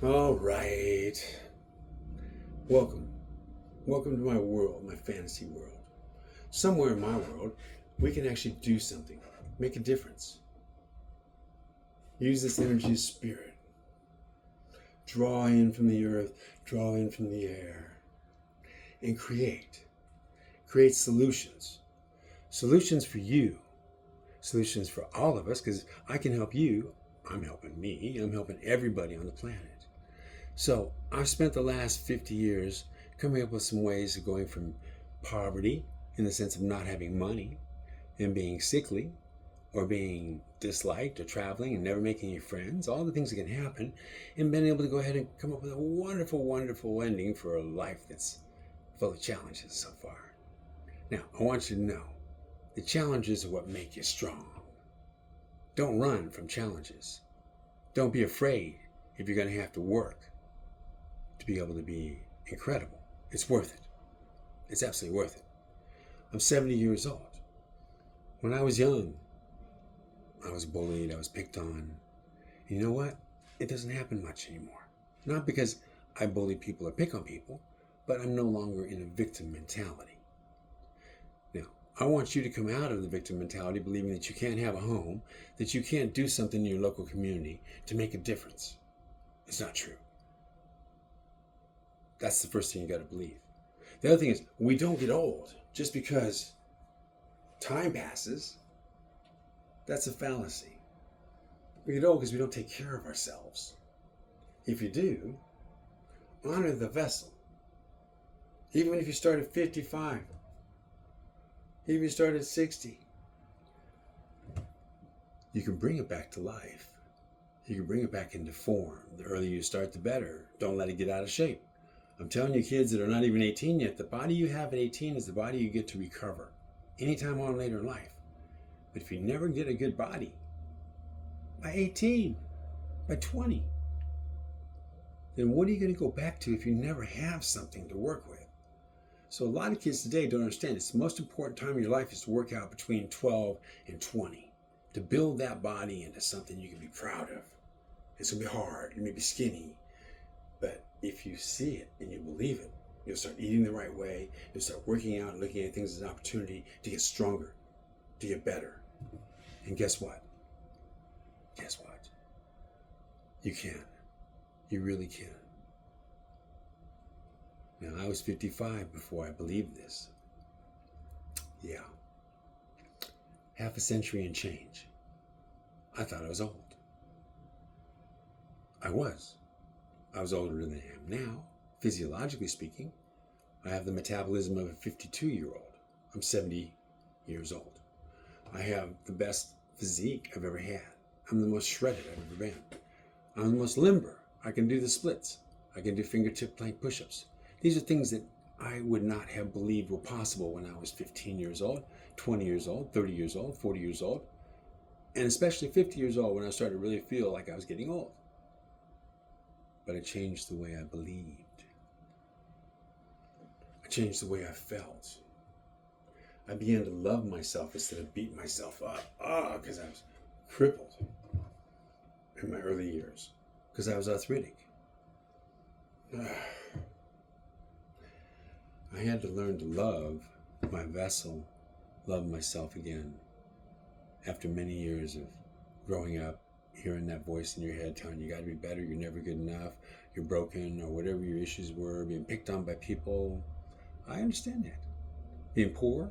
All right. Welcome. Welcome to my world, my fantasy world. Somewhere in my world, we can actually do something, make a difference. Use this energy of spirit. Draw in from the earth, draw in from the air, and create. Create solutions. Solutions for you. Solutions for all of us, because I can help you. I'm helping me. I'm helping everybody on the planet. So I've spent the last 50 years coming up with some ways of going from poverty, in the sense of not having money and being sickly or being disliked or traveling and never making any friends, all the things that can happen, and being able to go ahead and come up with a wonderful, wonderful ending for a life that's full of challenges so far. Now, I want you to know the challenges are what make you strong. Don't run from challenges. Don't be afraid if you're going to have to work to be able to be incredible. It's worth it. It's absolutely worth it. I'm 70 years old. When I was young, I was bullied, I was picked on. And you know what? It doesn't happen much anymore. Not because I bully people or pick on people, but I'm no longer in a victim mentality. Now, I want you to come out of the victim mentality believing that you can't have a home, that you can't do something in your local community to make a difference. It's not true. That's the first thing you got to believe. The other thing is, we don't get old just because time passes. That's a fallacy. We get old because we don't take care of ourselves. If you do, honor the vessel. Even if you start at 55, even if you start at 60, you can bring it back to life. You can bring it back into form. The earlier you start, the better. Don't let it get out of shape. I'm telling you, kids that are not even 18 yet, the body you have at 18 is the body you get to recover anytime on later in life. But if you never get a good body, by 18, by 20, then what are you going to go back to if you never have something to work with? So a lot of kids today don't understand it's the most important time of your life is to work out between 12 and 20, to build that body into something you can be proud of. It's going to be hard, you may be skinny, but if you see it and you believe it, you'll start eating the right way, you'll start working out and looking at things as an opportunity to get stronger, to get better. And guess what? Guess what? You can. You really can. Now, I was 55 before I believed this. Yeah. Half a century and change. I thought I was old. I was. I was older than I am now, physiologically speaking. I have the metabolism of a 52-year-old. I'm 70 years old. I have the best physique I've ever had. I'm the most shredded I've ever been. I'm the most limber. I can do the splits. I can do fingertip plank push-ups. These are things that I would not have believed were possible when I was 15 years old, 20 years old, 30 years old, 40 years old, and especially 50 years old when I started to really feel like I was getting old. But it changed the way I believed. I changed the way I felt. I began to love myself instead of beat myself up. Because I was crippled in my early years. Because I was arthritic. I had to learn to love my vessel, love myself again. After many years of growing up, hearing that voice in your head telling you got to be better, you're never good enough, you're broken, or whatever your issues were, being picked on by people. I understand that. Being poor,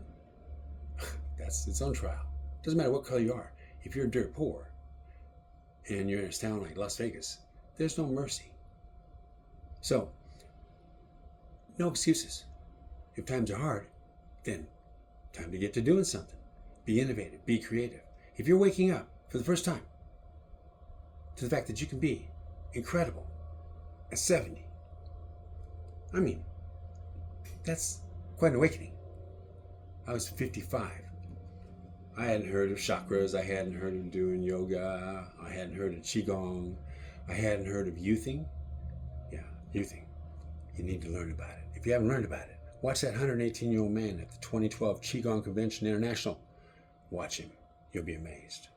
that's its own trial. Doesn't matter what color you are. If you're dirt poor and you're in a town like Las Vegas, there's no mercy. So, no excuses. If times are hard, then time to get to doing something. Be innovative, be creative. If you're waking up for the first time to the fact that you can be incredible at 70, I mean, that's quite an awakening. I was 55. I hadn't heard of chakras. I hadn't heard of doing yoga. I hadn't heard of qigong. I hadn't heard of youthing. Yeah, youthing. You need to learn about it. If you haven't learned about it, watch that 118-year-old man at the 2012 Qigong Convention International. Watch him. You'll be amazed.